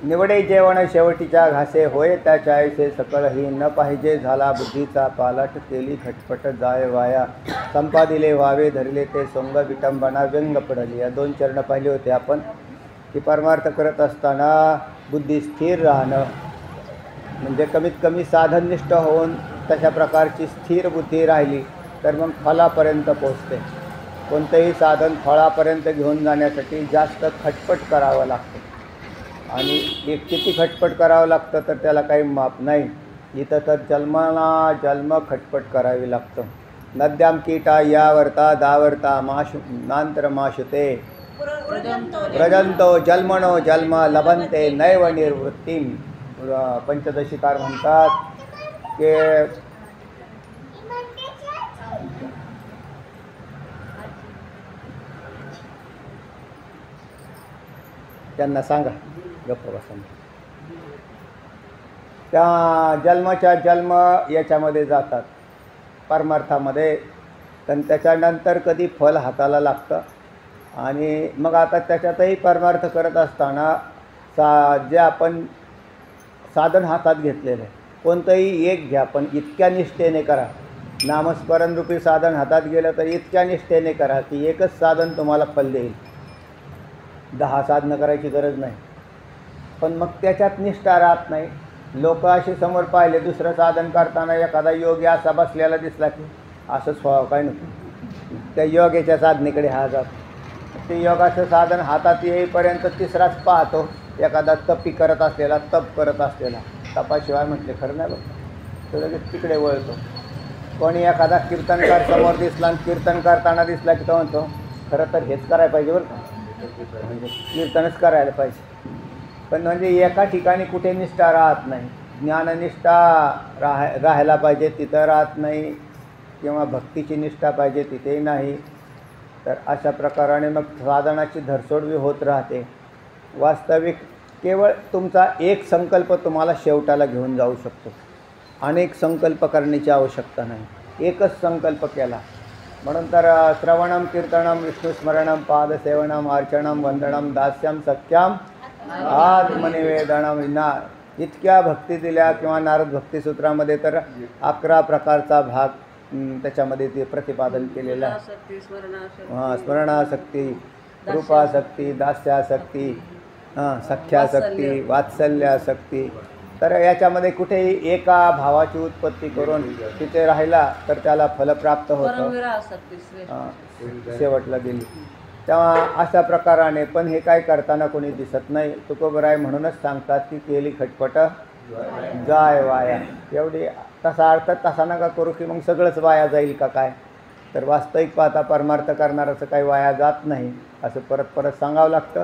निवडे जेवण शेवटीच्या घासे होय त्याच्या ऐसे सकळही न पाहिजे झाला बुद्धीचा पालट केली खटपट जाय वाया संपादिले व्हावे धरले ते सोंग विटंबना व्यंग पडली. या 2 चरण पाहिले होते आपण की परमार्थ करत असताना बुद्धी स्थिर राहणं म्हणजे कमीत कमी साधननिष्ठ होऊन तशा प्रकारची स्थिर बुद्धी राहिली तर मग फलापर्यंत पोचते. कोणतेही साधन फळापर्यंत घेऊन जाण्यासाठी जास्त खटपट करावं लागतं आणि एक किती खटपट करावं लागतं तर त्याला काही माप नाही. इथं तर जन्माला जन्म खटपट करावी लागतं. नद्याम कीटा यावर्ता दावर्ता माशु नांतर माशुते व्रजंतो जन्मनो जन्म लभंते नैव निर्वृत्तीम. पंचदशीकार म्हणतात की त्यांना सांगा गप्प बसा. त्या जन्माच्या जन्म याच्यामध्ये जातात परमार्थामध्ये पण त्याच्यानंतर कधी फल हाताला लागतं आणि मग आता त्याच्यातही परमार्थ करत असताना जे आपण साधन हातात घेतलेलं आहे कोणतंही एक घ्या पण इतक्या निष्ठेने करा. नामस्मरण रूपी साधन हातात गेलं तर इतक्या निष्ठेने करा की एकच साधन तुम्हाला फल देईल. 10 साधनं करायची गरज नाही. पण मग त्याच्यात निष्ठा राहत नाही. लोक असे समोर पाहिले दुसरं साधन करताना एखादा योगी असा बसलेला दिसला की असंच व्हावं काय नको त्या योगाच्या साधनेकडे हा जातो. ते योगाचं साधन हातात येईपर्यंत तिसराच पाहतो एखादा तपी करत असलेला तप करत असलेला तपाशिवाय म्हटले खरं नाही बघ तो लगेच तिकडे वळतो. कोणी एखादा कीर्तनकार समोर दिसला आणि कीर्तन करताना दिसला की तो म्हणतो खरं तर हेच करायला पाहिजे बरं का म्हणजे कीर्तनच करायला पाहिजे. पण म्हणजे एका ठिकाणी कुठे निष्ठा राहत नाही. ज्ञाननिष्ठा राहायला पाहिजे तिथं राहत नाही किंवा भक्तीची निष्ठा पाहिजे तिथेही नाही. तर अशा प्रकाराने मग साधनाची धरसोडवी होत राहते. वास्तविक केवळ तुमचा एक संकल्प तुम्हाला शेवटाला घेऊन जाऊ शकतो. अनेक संकल्प करण्याची आवश्यकता नाही. एकच संकल्प केला म्हणून तर श्रवणम कीर्तनम विष्णुस्मरणम पादसेवनम अर्चनम वंदनम दास्यम सख्याम आत्मनिवेदनम ना इतक्या भक्ती दिल्या किंवा नारद भक्तिसूत्रामध्ये तर 11 प्रकारचा भाग त्याच्यामध्ये ते प्रतिपादन केलेलं आहे. स्मरणासक्ती रूपासक्ती दास्यासक्ती सख्यासक्ती वात्सल्यासक्ती. तर याच्यामध्ये कुठेही एका भावाची उत्पत्ती करून तिथे राहिला तर त्याला फलप्राप्त होतं शेवटला गेली. तेव्हा अशा प्रकाराने पण हे काय करताना कोणी दिसत नाही. तुकोबराय म्हणूनच सांगतात की केली खटपट जाय वाया. एवढी तसा अर्थ तसा नका करू की मग सगळंच वाया जाईल का काय. तर वास्तविक पाहता परमार्थ करणारचं काही वाया जात नाही असं परत परत सांगावं लागतं.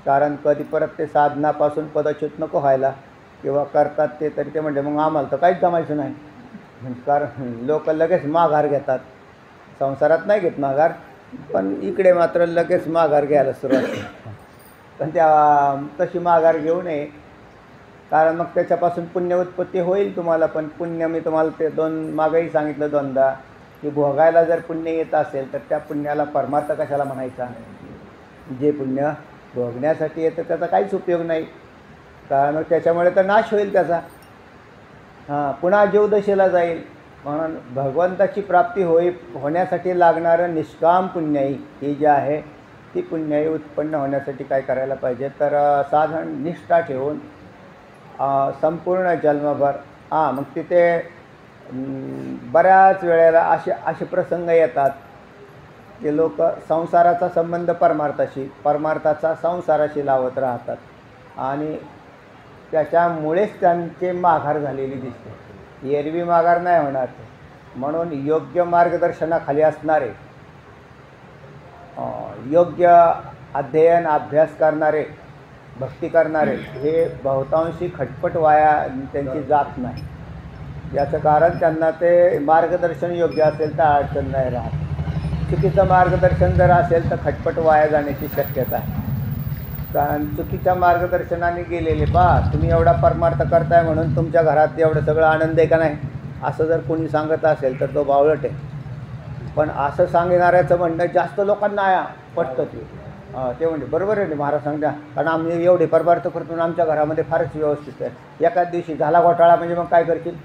कारण कधी परत ते साधनापासून पदच्युत नको व्हायला किंवा करतात ते तरी ते म्हणजे मग आम्हाला तर काहीच जमायचं नाही. कारण लोक लगेच माघार घेतात. संसारात नाही घेत माघार पण इकडे मात्र लगेच माघार घ्यायला सुरुवात होते. पण त्या तशी माघार घेऊ नये कारण मग त्याच्यापासून पुण्य उत्पत्ती होईल तुम्हाला. पण पुण्य मी तुम्हाला ते 2 मागेही सांगितलं 2दा की भोगायला जर पुण्य येत असेल तर त्या पुण्याला परमार्थ कशाला म्हणायचा. जे पुण्य भोगण्यासाठी येतं त्याचा काहीच उपयोग नाही कारण त्याच्यामुळे तर नाश होईल त्याचा. पुन्हा जीवदशेला जाईल. म्हणून भगवंताची प्राप्ती होण्यासाठी लागणारं निष्काम पुण्याई ही जी आहे ती पुण्याई उत्पन्न होण्यासाठी काय करायला पाहिजे तर साधन निष्ठा ठेवून संपूर्ण जन्मभर मग तिथे बऱ्याच वेळेला असे प्रसंग येतात की लोक संसाराचा संबंध परमार्थाचा संसाराशी लावत राहतात आणि त्याच्यामुळेच त्यांचे माघार झालेली दिसते. एरवी माघार नाही होणार ते. म्हणून योग्य मार्गदर्शनाखाली असणारे योग्य अध्ययन अभ्यास करणारे भक्ती करणारे हे बहुतांशी खटपट वाया त्यांची जात नाही. याचं कारण त्यांना ते मार्गदर्शन योग्य असेल तर अडचण नाही राहत. चुकीचं मार्गदर्शन जर असेल तर खटपट वाया जाण्याची शक्यता आहे. कारण चुकीच्या मार्गदर्शनाने गेलेले तुम्ही एवढा परमार्थ करताय म्हणून तुमच्या घरात एवढं सगळं आनंद आहे का नाही असं जर कोणी सांगत असेल तर तो बावळट आहे. पण असं सांगणाऱ्याचं म्हणणं जास्त लोकांना पटतं ते ते म्हणजे बरोबर आहे महाराज सांगता, कारण आम्ही एवढे परमार्थ करतो आमच्या घरामध्ये फारच व्यवस्थित आहे. एकाच दिवशी झाला घोटाळा म्हणजे मग काय करतील?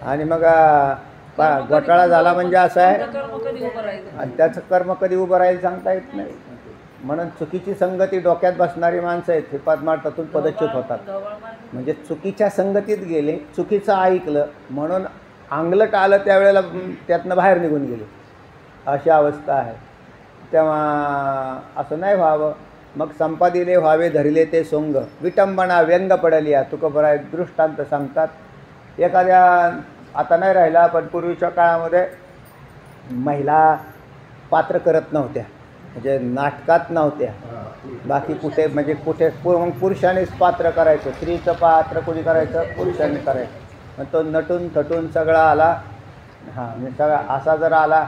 आणि मग घोटाळा झाला म्हणजे असं आहे, आणि त्याचं कर्म कधी उभं राहील सांगता येत नाही. म्हणून चुकीची संगती डोक्यात बसणारी माणसं आहेत हे परमार्थातून पदच्युत होतात. म्हणजे चुकीच्या संगतीत गेले, चुकीचं ऐकलं म्हणून अंगलट आलं त्यावेळेला त्यातनं बाहेर निघून गेले, अशी अवस्था आहे. तेव्हा असं नाही व्हावं. मग संपादिले व्हावे धरिले ते सोंग, विटंबना व्यंग पडली तुकोबराय दृष्टांत सांगतात. एखाद्या आता नाही राहिला, पण पूर्वीच्या काळामध्ये महिला पात्र करत नव्हत्या, म्हणजे नाटकात नव्हत्या, बाकी कुठे म्हणजे कुठे पुरुषानेच पात्र करायचं. स्त्रीचं पात्र कोणी करायचं? पुरुषाने करायचं. मग तो नटून थटून सगळा आला, म्हणजे सगळा असा जर आला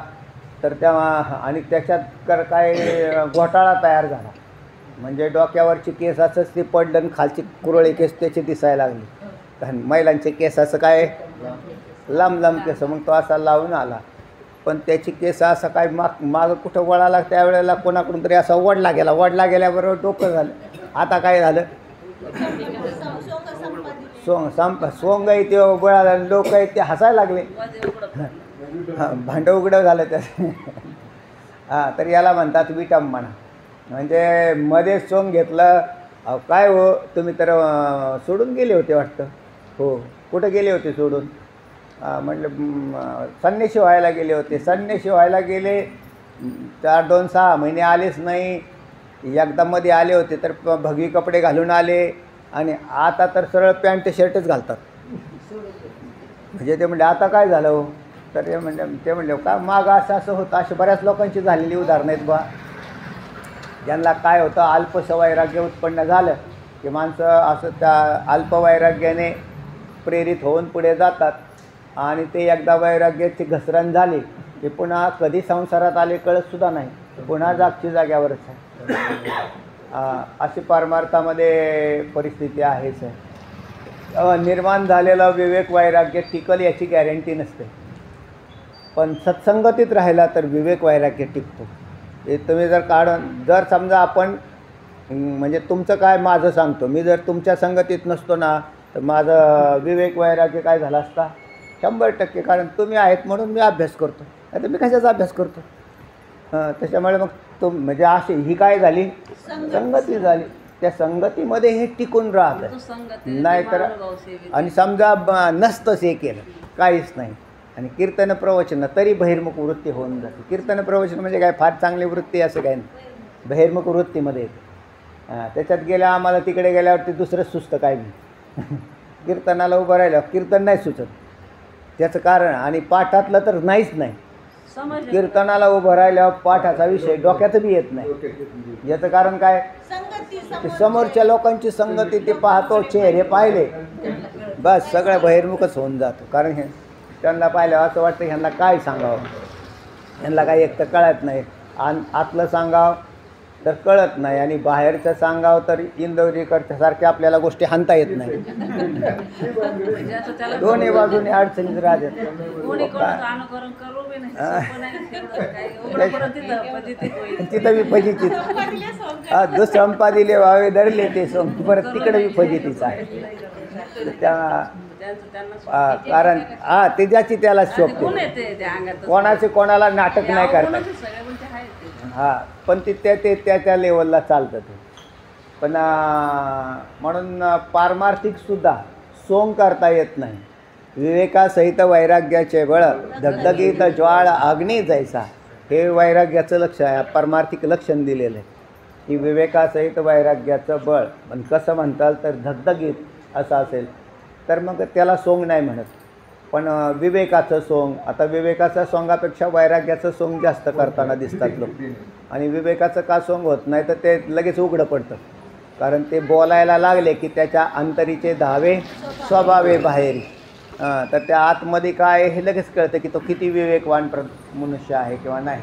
तर तेव्हा, आणि त्याच्यात काय घोटाळा तयार झाला. म्हणजे डोक्यावरची केस असंच ते पडलं आणि खालची कुरळी केस त्याची दिसायला लागली. कारण महिलांचे केस असं काय लांब लांब केस, मग तो असा लावून आला, पण त्याची केस असं काय मागं कुठं वळाला, त्यावेळेला कोणाकडून तरी असा वडला गेला. वडला गेल्याबरोबर डोकं झालं. आता काय झालं? सोंग आहे ते बळाला, लोक आहेत ते हसायला लागले. भांडं उघडं झालं त्याचं. तर याला म्हणतात विटंबना. म्हणजे मध्ये सोंग घेतलं. काय हो तुम्ही तर सोडून गेले होते वाटतं? हो. कुठं गेले होते सोडून? म्हटलं संन्याशी व्हायला गेले होते. संन्याशी व्हायला गेले 4-2-6 महिने आलेच नाही. एकदा मध्ये आले होते तर भगवी कपडे घालून आले, आणि आता तर सरळ पॅन्ट शर्टच घालतात. म्हणजे ते म्हणले आता काय झालं हो? तर ते म्हणले का माग असं असं होतं. अशी बऱ्याच लोकांची झालेली उदाहरणं आहेत बा. ज्यांना काय होतं, अल्पवैराग्य उत्पन्न झालं की माणसं असं त्या अल्पवैराग्याने प्रेरित होऊन पुढे जातात, आणि ते एकदा वैराग्याची घसरण झाली की पुन्हा कधी संसारात आले कळतसुद्धा नाही, पुन्हा जागची जाग्यावरच आहे. अशी परमार्थामध्ये परिस्थिती आहेच आहे. निर्माण झालेलं विवेक वैराग्य टिकल याची गॅरंटी नसते, पण सत्संगतीत राहिला तर विवेक वैराग्य टिकतो. हे तुम्ही जर समजा आपण, म्हणजे तुमचं काय माझं सांगतो, मी जर तुमच्या संगतीत नसतो ना तर माझं विवेक वैराग्य काय झालं असता? 100%. कारण तुम्ही आहेत म्हणून मी अभ्यास करतो, नाही तर मी कशाचा अभ्यास करतो? त्याच्यामुळे मग म्हणजे अशी ही काय झाली? संगती झाली. त्या संगतीमध्ये हे टिकून राहतं. नाहीतर आणि समजा नसतंच हे केलं, काहीच नाही, आणि कीर्तन प्रवचन तरी बहिर्मुख वृत्ती होऊन जाते. कीर्तन प्रवचन म्हणजे काय फार चांगली वृत्ती असं काही नाही, बहिर्मुख वृत्तीमध्ये येते. त्याच्यात गेल्या आम्हाला तिकडे गेल्यावरती दुसरंच सुचतं काय नाही. कीर्तनाला उभं राहिलं कीर्तन नाही सुचत, त्याचं कारण, आणि पाठातलं तर नाहीच नाही. कीर्तनाला उभं राहिल्यावर पाठाचा विषय डोक्यात बी येत नाही. याचं कारण काय? समोरच्या लोकांची संगती ते पाहतो, चेहरे पाहिले बस सगळं बहिर्मुखच होऊन जातो. कारण हे त्यांना पाहिलं असं वाटतं ह्यांना काय सांगावं, ह्यांना काही एक तर कळत नाही, आणि आतलं सांगावं तर कळत नाही, आणि बाहेरचं सांगावं तर इंदोरीकरच्यासारख्या आपल्याला गोष्टी हाणता येत नाही. दोन्ही बाजूने अडचणीत राहतात. तिथं बी फजितीच. जो संपादिले व्हावे धरले ते सोंग, परत तिकडे बी फजितीच आहे. त्या कारण ते ज्याची त्याला शोभते. कोणाचे कोणाला नाटक नाही करतात. पण ते त्या लेवलला चालतं ते. पण म्हणून पारमार्थिकसुद्धा सोंग करता येत नाही. विवेकासहित वैराग्याचे बळ धगधगीत ज्वाळ अग्नी जैसा, हे वैराग्याचं लक्ष आहे, पारमार्थिक लक्षण दिलेलं आहे की विवेकासहित वैराग्याचं बळ. पण कसं म्हणताल तर धगधगीत असं असेल तर मग त्याला सोंग नाही म्हणत. पण विवेकाचं सोंग, आता विवेकाच्या सोंगापेक्षा वैराग्याचं सोंग जास्त करताना दिसतात लोक. आणि विवेकाचं का सोंग होत नाही तर ते लगेच उघडं पडतं. कारण ते बोलायला लागले की त्याच्या अंतरीचे धावे स्वभावे बाहेरी, तर त्या आतमध्ये काय हे लगेच कळतं की तो किती विवेकवान मनुष्य आहे किंवा नाही.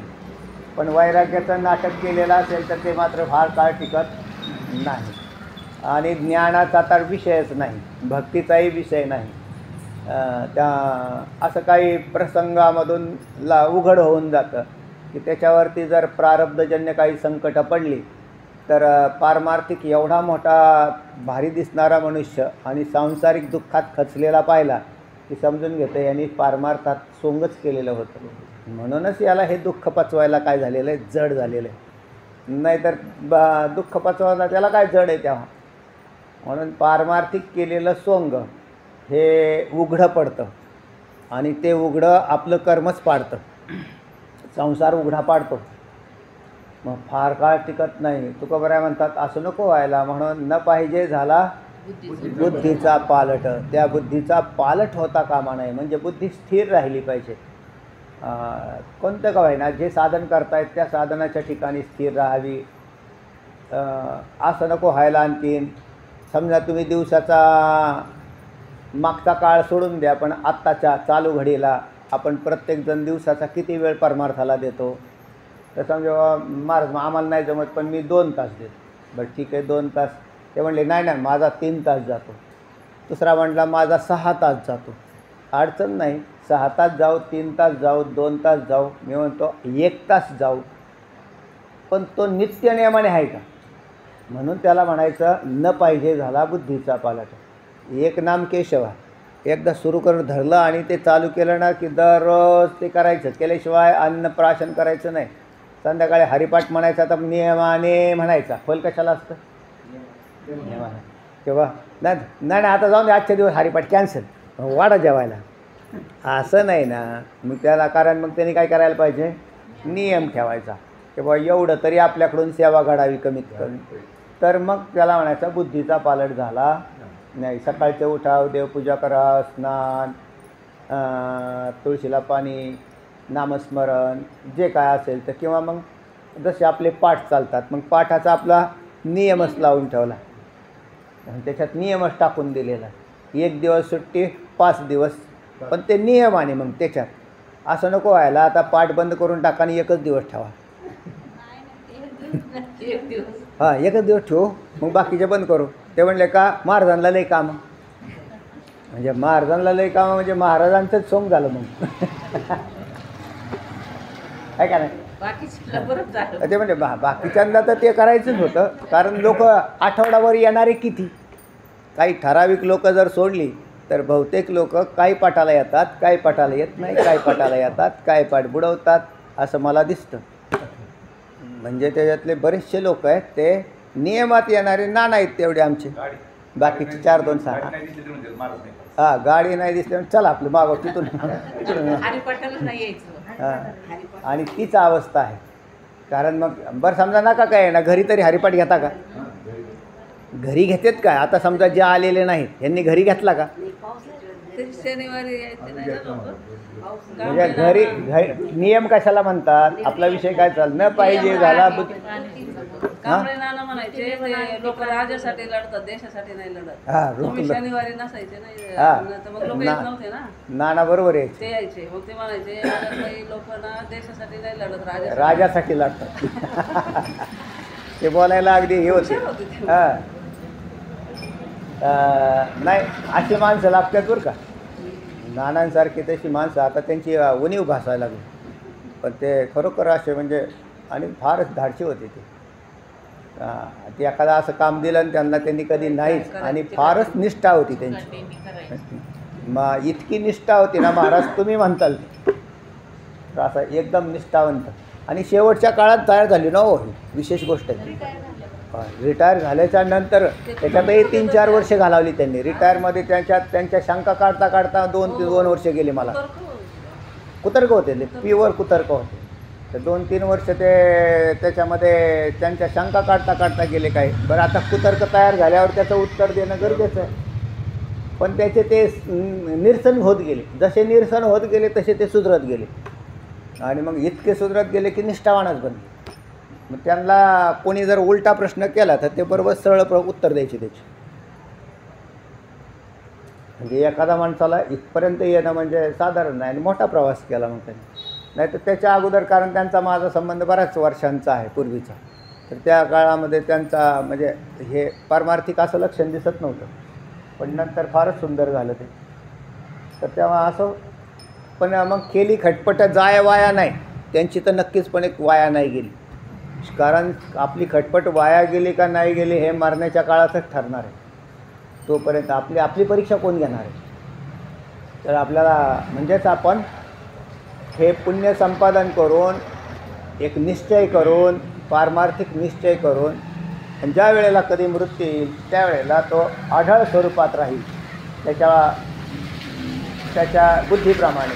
पण वैराग्याचं नाटक केलेलं असेल तर ते मात्र फार काळ टिकत नाही. आणि ज्ञानाचा तर विषयच नाही, भक्तीचाही विषय नाही. त्या असं काही प्रसंगामधून उघड होऊन जातं. की त्याच्यावरती जर प्रारब्धजन्य काही संकट पडली तर पारमार्थिक एवढा मोठा भारी दिसणारा मनुष्य आणि सांसारिक दुःखात खचलेला पाहिला की समजून घेतं यांनी पारमार्थात सोंगच केलेलं होतं. म्हणूनच याला हे दुःख पचवायला काय झालेलं आहे, जड झालेलं आहे. नाहीतर दुःख पचवायला त्याला काय जड आहे तेव्हा. म्हणून पारमार्थिक केलेलं सोंग हे उघडं पडतं आणि ते उघडं आपलं कर्मच पाडतं, संसार उघडा पाडतो. मग फार काळ टिकत नाही. तुकोबराय म्हणतात असं नको व्हायला, म्हणून न पाहिजे झाला बुद्धीचा पालट. त्या बुद्धीचा पालट होता कामा नये. म्हणजे बुद्धी स्थिर राहिली पाहिजे. कोणतं का होईना जे साधन करतायत त्या साधनाच्या ठिकाणी स्थिर राहावी. असं नको व्हायला. आणखीन समजा तुम्ही दिवसाचा मागचा काळ सोडून द्या, पण आत्ताच्या चालू घडीला आपण प्रत्येकजण दिवसाचा किती वेळ परमार्थाला देतो. तर समजा महाराज आम्हाला नाही जमत पण मी 2 तास देतो. बरं ठीक आहे 2 तास. ते म्हणले नाही नाही माझा 3 तास जातो. दुसरा म्हटला माझा 6 तास जातो. अडचण नाही, 6 तास जाऊ, 3 तास जाऊ, 2 तास जाऊ. मी म्हणतो 1 तास जाऊ, पण तो नित्य नियमाने आहे का. म्हणून त्याला म्हणायचं न पाहिजे झाला बुद्धीचा पालट. एक नाम केशव एकदा सुरू करून धरलं आणि ते चालू केलं ना की दररोज ते करायचं. केल्याशिवाय अन्न प्राशन करायचं नाही. संध्याकाळी हरिपाठ म्हणायचा तर नियमाने म्हणायचा. फल कशाला असतं नियमाने. तेव्हा नाही नाही आता जाऊन दे, आजच्या दिवस हरिपाठ कॅन्सल, वाडा जेवायला. असं नाही ना. मग त्याला कारण मग त्यांनी काय करायला पाहिजे, नियम ठेवायचा की बा एवढं तरी आपल्याकडून सेवा घडावी कमीत कमी. तर मग त्याला म्हणायचा बुद्धीचा पालट झाला नाही. सकाळचे उठाव, देवपूजा करा, स्नान, तुळशीला पाणी, नामस्मरण जे काय असेल तर, किंवा मग जसे आपले पाठ चालतात मग पाठाचा आपला नियमच लावून ठेवला. त्याच्यात नियमच टाकून दिलेला. 1 दिवस सुट्टी, 5 दिवस, पण ते नियमाने. मग त्याच्यात असं नको व्हायला आता पाठ बंद करून टाका आणि 1च दिवस ठेवा. हां 1च दिवस ठेवू मग बाकीचे बंद करू. ते म्हणले का महाराजांना लई कामं. म्हणजे महाराजांना लई कामं म्हणजे महाराजांचंच सोंग झालं मग. आहे का नाही. ते म्हणजे बाकीच्यांना तर ते करायचंच होतं. कारण लोक आठवडाभर येणारे किती. काही ठराविक लोक जर सोडली तर बहुतेक लोक काही पाठाला येतात, काही पाठाला येत नाही, काही पाठाला येतात, काही पाठ बुडवतात असं मला दिसतं. म्हणजे त्याच्यातले बरेचसे लोक आहेत ते नियमात येणारे ना नाहीत तेवढे आमचे. बाकीचे 4-2 6. हां गाडी नाही दिसली चला आपलं मागव तिथून. हां आणि तीच अवस्था आहे. कारण मग बरं समजा नका काय ना घरी तरी हरिपाठ घेता का. घरी घेतात काय. आता समजा जे आलेले नाहीत यांनी घरी घेतला का. म्हणजे घरी नियम कशाला म्हणतात. आपला विषय काय चाल न पाहिजे झाला. कांबळे नाना म्हणायचे लोक राजासाठी लढतात, देशासाठी नाही लढत. तुम्ही शनिवारी नसायचे नाही तर मग लोक येत नव्हते ना. नाना बरोबर आहे ते यायचे. मग ते म्हणायचे काही लोक ना देशासाठी नाही लढत, राजासाठी लढतात. ते बोलायला अगदी हे होते. हां नाही अशी माणसं लागतात बरं का. नानांसारखी तशी माणसं आता त्यांची उणीव भासायला लागली. पण ते खरोखर असे म्हणजे आणि फारच धाडशी होते ते. ते एखादा असं काम दिलं आणि त्यांनी कधी नाहीच. आणि फारच निष्ठा होती त्यांची. मग इतकी निष्ठा होती ना महाराज तुम्ही म्हणताल तर असं एकदम निष्ठावंत. आणि शेवटच्या काळात तयार झाली ना हो. विशेष गोष्ट आहे. रिटायर झाल्याच्या नंतर त्याच्यातही 3-4 वर्षे घालवली त्यांनी. रिटायरमध्ये त्यांच्या शंका काढता काढता 2 वर्ष गेली. मला कुतर्क होते ते प्युअर कुतर्क होते. तर 2-3 वर्ष ते त्याच्यामध्ये त्यांच्या शंका काढता काढता गेले. काय बरं आता कुतर्क तयार झाल्यावर त्याचं उत्तर देणं गरजेचं आहे. पण त्याचे ते निरसन होत गेले. जसे निरसन होत गेले तसे ते सुधरत गेले. आणि मग इतके सुधरत गेले की निष्ठावानच बनले. मग त्यांना कोणी जर उलटा प्रश्न केला तर ते बरोबर सरळ उत्तर द्यायचे त्याचे. म्हणजे एखाद्या माणसाला इथपर्यंत येणं म्हणजे साधारण नाही. आणि मोठा प्रवास केला मग त्यांनी. नाही तर त्याच्या अगोदर कारण त्यांचा माझा संबंध बऱ्याच वर्षांचा आहे पूर्वीचा. तर त्या काळामध्ये त्यांचा म्हणजे हे पारमार्थिक असं लक्षण दिसत नव्हतं. पण नंतर फारच सुंदर झालं ते. तर तेव्हा असं पण मग केली खटपट जाय वाया नाही. त्यांची तर नक्कीच पण एक वाया नाही गेली. कारण आपली खटपट वाया गेली का नाही गेली हे मरण्याच्या काळातच ठरणार आहे. तोपर्यंत आपली परीक्षा कोण घेणार आहे? तर आपल्याला म्हणजेच आपण हे पुण्य संपादन करून एक निश्चय करून पारमार्थिक निश्चय करून आणि ज्या वेळेला कधी मृत्यू येईल त्यावेळेला तो आढळ स्वरूपात राहील त्याच्या बुद्धीप्रमाणे,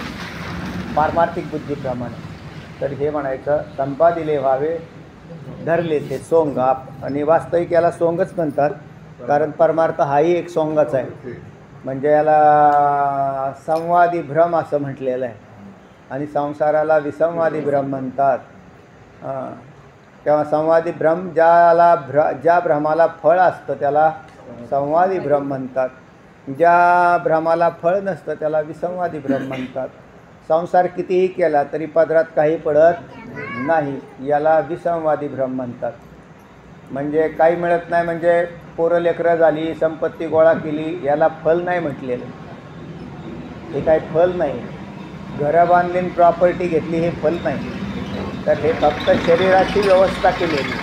पारमार्थिक बुद्धीप्रमाणे. तर हे म्हणायचं संपादिले व्हावे धरले ते सोंग. आणि वास्तविक याला सोंगच म्हणतात, कारण परमार्थ हाही एक सोंगच आहे. म्हणजे याला संवादी भ्रम असं म्हटलेलं आहे आणि संसाराला विसंवादी भ्रम म्हणतात. तेव्हा संवादी भ्रम ज्या भ्रमाला फळ असतं त्याला संवादी भ्रम म्हणतात. ज्या भ्रमाला फळ नसतं त्याला विसंवादी भ्रम म्हणतात. संसार कितीही केला तरी पदरात काही पडत नाही, याला विसंवादी भ्रम म्हणतात. म्हणजे काही मिळत नाही, म्हणजे पोरं लेकरं झाली, संपत्ती गोळा केली, याला फल नाही म्हटलेलं. हे काही फल नाही. घरं बांधली, प्रॉपर्टी घेतली, हे फल नाही. तर हे फक्त शरीराची व्यवस्था केलेली.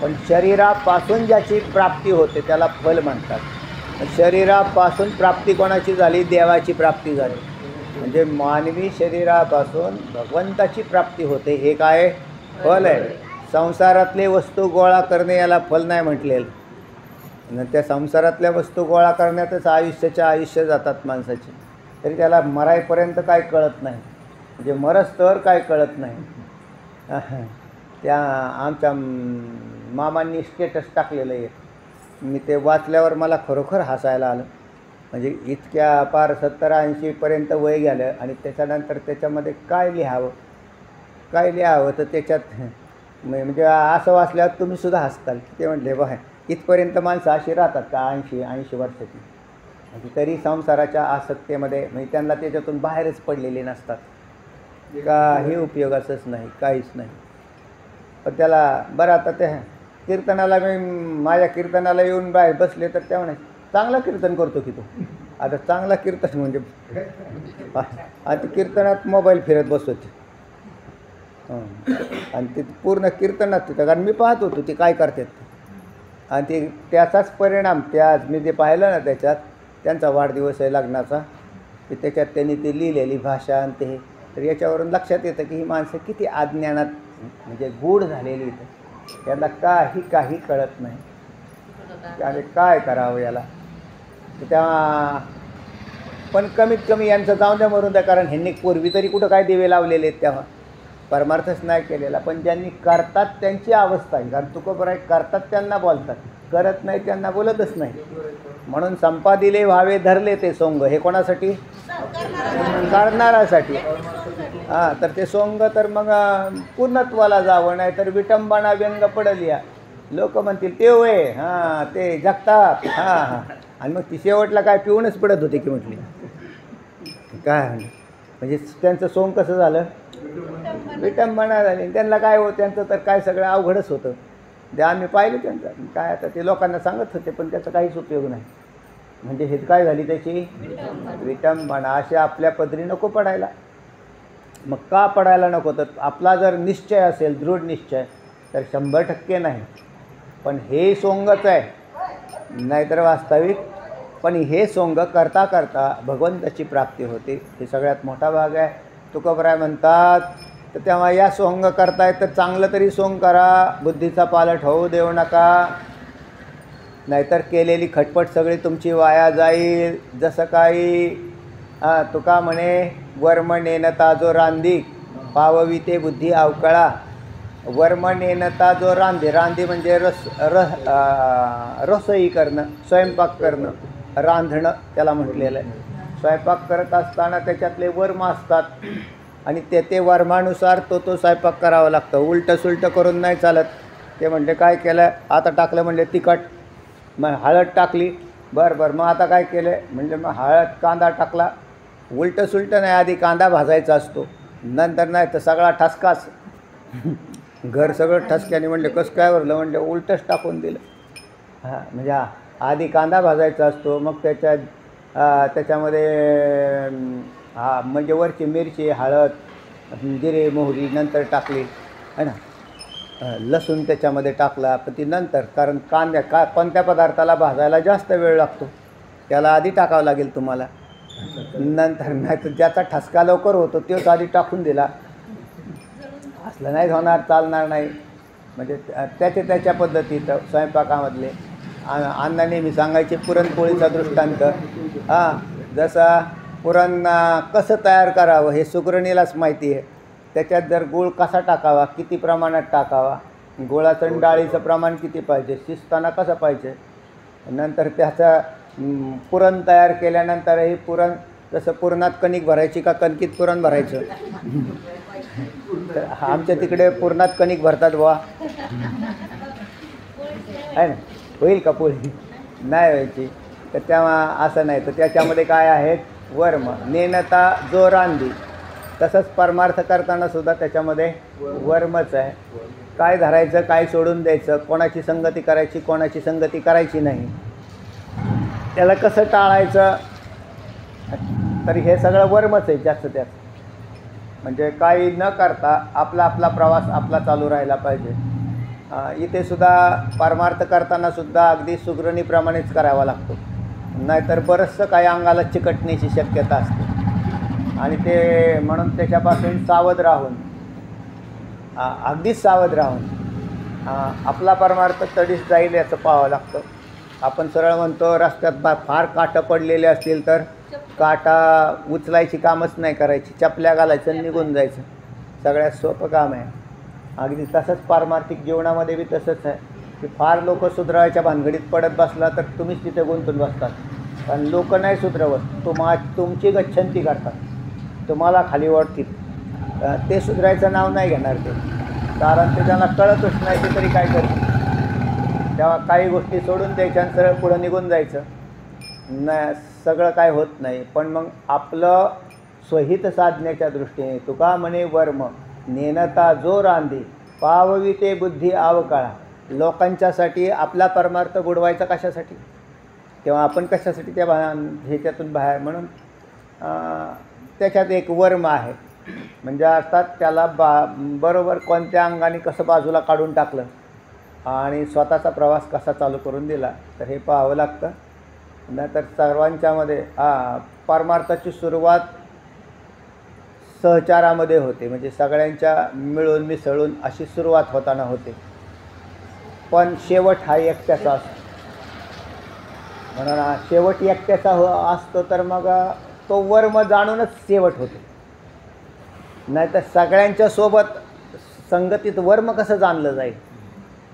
पण शरीरापासून ज्याची प्राप्ती होते त्याला फल म्हणतात. शरीरापासून प्राप्ती कोणाची झाली? देवाची प्राप्ती झाली. म्हणजे मानवी शरीरापासून भगवंताची प्राप्ती होते, हे काय फल आहे. संसारातले वस्तू गोळा करणे याला फल नाही म्हटलेलं. आणि त्या संसारातल्या वस्तू गोळा करण्यातच आयुष्य जातात माणसाचे. तरी त्याला मरायपर्यंत काय कळत नाही, म्हणजे मरस तर काय कळत नाही. त्या आमच्या मामांनी स्टेटस टाकलेलं आहे, मी ते वाचल्यावर मला खरोखर हसायला आलं. म्हणजे इतक्या पार 70-80पर्यंत वय गेलं आणि त्याच्यानंतर त्याच्यामध्ये काय लिहावं तर त्याच्यात म्हणजे असं वाचल्यावर तुम्हीसुद्धा हसताल. ते म्हटले बघा इथपर्यंत माणसं अशी राहतात का 80 वर्षाची, म्हणजे तरी संसाराच्या आसक्तीमध्ये, म्हणजे त्यांना त्याच्यातून बाहेरच पडलेले नसतात. काही उपयोगाचंच नाही, काहीच नाही. पण त्याला बरं, आता त्या कीर्तनाला माझ्या कीर्तनाला येऊन बाहेर बसले तर त्या म्हणे चांगलं कीर्तन करतो की तू. आता चांगला कीर्तन म्हणजे आणि कीर्तनात मोबाईल फिरत बसवते आणि ते पूर्ण कीर्तनात तिथं, कारण मी पाहत होतो ते काय करतात. आणि ते त्याचाच परिणाम मी जे पाहिलं ना त्याच्यात, त्यांचा वाढदिवस आहे लग्नाचा, की त्याच्यात त्यांनी ते लिहिलेली भाषा आणि ते, तर याच्यावरून लक्षात येतं की ही माणसं किती अज्ञानात म्हणजे गूढ झालेली इथं. त्यांना काही कळत नाही आणि काय करावं याला. त्या पण कमीत कमी यांचं जाऊन द्या मरून द्या, कारण ह्यांनी पूर्वी तरी कुठं काय दिवे लावलेले आहेत, तेव्हा परमार्थच नाही केलेला. पण ज्यांनी करतात त्यांची अवस्था आहे, कारण तुकोबराय करतात त्यांना बोलतात, करत नाही त्यांना बोलतच नाही. म्हणून संपादिले व्हावे धरले ते सोंग. हे कोणासाठी? करणारासाठी. तर ते सोंग तर मग पूर्णत्वाला जावं, नाही तर विटंबना व्यंग पडल. या लोक म्हणतील ते वय ते जगतात. आणि मग ती शेवटला काय पिऊनच पडत होते की म्हटली काय, म्हणजे त्यांचं सोंग कसं झालं? विटंबना झाली. त्यांना काय हो, त्यांचं तर काय सगळं अवघडच होतं. ते आम्ही पाहिलं त्यांचं काय. आता ते लोकांना सांगत होते पण त्याचा काहीच उपयोग नाही. म्हणजे हे काय झाली त्याची विटंबना. अशी आपल्या पदरी नको पडायला. मग का पडायला नको? तर आपला जर निश्चय असेल, दृढ निश्चय, तर 100% नाही. पण हे सोंगच आहे, नाहीतर वास्तविक. पण हे सोंग करता करता भगवंताची प्राप्ती होते, हे सगळ्यात मोठा भाग आहे. तुकोबराय म्हणतात, तर तेव्हा या सोंग करताय तर चांगलं तरी सोंग करा, बुद्धीचा पालट होऊ देऊ नका, नाहीतर केलेली खटपट सगळी तुमची वाया जाईल. जसं काही तुका म्हणे, वर्म नेनता जो रांदी पावविते बुद्धी अवकळा. वर्म नेनता जो रांदी म्हणजे रसोई करणं, स्वयंपाक करणं, रांधणं त्याला म्हटलेलं आहे. स्वयंपाक करत असताना त्याच्यातले वर्म असतात आणि ते वर्मानुसार तो स्वयंपाक करावा लागतो. उलटं सुलटं करून नाही चालत. ते म्हणले काय केलं, आता टाकलं म्हणले तिखट, मग हळद टाकली, बरं मग आता काय केलं म्हणजे मग हळद कांदा टाकला. उलटं सुलटं नाही, आधी कांदा भाजायचा असतो, नंतर नाही तर सगळा ठसकाच, घर सगळं ठसक्याने. म्हणले कसं काय वरलं, म्हणले उलटंच टाकून दिलं. म्हणजे आधी कांदा भाजायचा असतो, मग त्याच्यामध्ये म्हणजे वरची मिरची, हळद, जिरे मोहरी नंतर टाकली है ना, लसूण त्याच्यामध्ये टाकला पण ती नंतर, कारण कोणत्या पदार्थाला भाजायला जास्त वेळ लागतो त्याला आधी टाकावं लागेल तुम्हाला, नंतर नाही तर ज्याचा ठसका लवकर होतो तोच आधी टाकून दिला, असलं नाही होणार, चालणार नाही. म्हणजे त्याच्या पद्धतीत स्वयंपाकामधले अण्णाने मी सांगायचे पुरणपोळीचा दृष्टांत. जसा पुरण कसं तयार करावं हे सुगरणीलाच माहिती आहे. त्याच्यात जर गूळ कसा टाकावा, किती प्रमाणात टाकावा, गुळाचं आणि डाळीचं प्रमाण किती पाहिजे, शिजताना कसं पाहिजे, नंतर त्याचं पुरण तयार केल्यानंतर हे पुरण जसं पुरणात कणिक भरायची का कणकीत पुरण भरायचं, तर आमच्या तिकडे पुरणात कणिक भरतात बुवा, आहे ना, होईल का पोळी नाही व्हायची. तर तेव्हा असं नाही, तर त्याच्यामध्ये काय आहेत, वर्म नेनता जो रांदी, तसंच परमार्थ करताना सुद्धा त्याच्यामध्ये वर्मच आहे. काय धरायचं, काय सोडून द्यायचं, कोणाची संगती करायची, कोणाची संगती करायची नाही, त्याला कसं टाळायचं, तर हे सगळं वर्मच आहे जास्त त्यात. म्हणजे काही न करता आपला आपला प्रवास आपला चालू राहायला पाहिजे. इथे सुद्धा परमार्थ करताना सुद्धा अगदी सुगरणीप्रमाणेच करावा लागतो, नाहीतर बरंचसं काही अंगाला चिकटण्याची शक्यता असते. आणि ते म्हणून त्याच्यापासून सावध राहून, अगदीच सावध राहून आपला परमार्थ तडीस जाईल याचं पाहावं लागतं. आपण सरळ म्हणतो रस्त्यात फार काटं पडलेले असतील तर काटा उचलायची कामच नाही करायची, चपल्या घालायचं निघून जायचं, सगळ्यात सोपं काम आहे. अगदी तसंच पारमार्थिक जीवनामध्ये बी तसंच आहे की फार लोक सुधरावायच्या भानगडीत पडत बसला तर तुम्हीच तिथे गुंतून बसतात. कारण लोक नाही सुधरवत, तुमची गच्छंती करतात, तुम्हाला खाली ओढतील, ते सुधरायचं नाव नाही घेणार ते, कारण ते त्यांना कळतच नाही ते तरी काय करतील. तेव्हा काही गोष्टी सोडून द्यायच्या आणि सरळ पुढं निघून जायचं, न सगळं काय होत नाही. पण मग आपलं स्वहित साधण्याच्या दृष्टीने तुका म्हणे वर्म नेनता जो रांधी पाववी ते बुद्धी आवकाळा. लोकांच्यासाठी आपला परमार्थ बुडवायचा कशासाठी, तेव्हा आपण कशासाठी त्या ह्याच्यातून बाहेर, म्हणून त्याच्यात एक वर्म आहे. म्हणजे अर्थात त्याला बरोबर कोणत्या अंगाने कसं बाजूला काढून टाकलं आणि स्वतःचा प्रवास कसा चालू करून दिला, तर हे पाहावं लागतं. नाहीतर सर्वांच्यामध्ये परमार्थाची सुरुवात सहचारामध्ये होते, म्हणजे सगळ्यांच्या मिळून मिसळून अशी सुरुवात होताना होते, पण शेवट हा एकट्याचा असतो. म्हणून शेवट एकट्याचा असतो, तर मग तो वर्म जाणूनच शेवट होतो. नाहीतर सगळ्यांच्या सोबत संगतीत वर्म कसं जाणलं जाईल.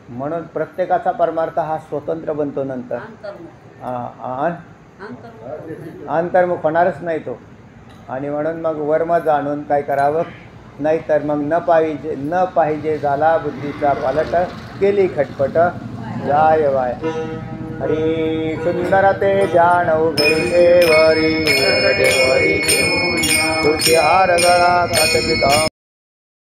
म्हणून प्रत्येकाचा परमार्थ हा स्वतंत्र बनतो, नंतर अंतर्मुख होणारच नाही तो. आणि म्हणून मग वर्म जाणून काय करावं, नाहीतर मग न पाहिजे झाला बुद्धीचा पालट, केली खटपट जाय वाय. हरी सुंदर ते जाण उभे वरी तुझी हार गळा खात पिता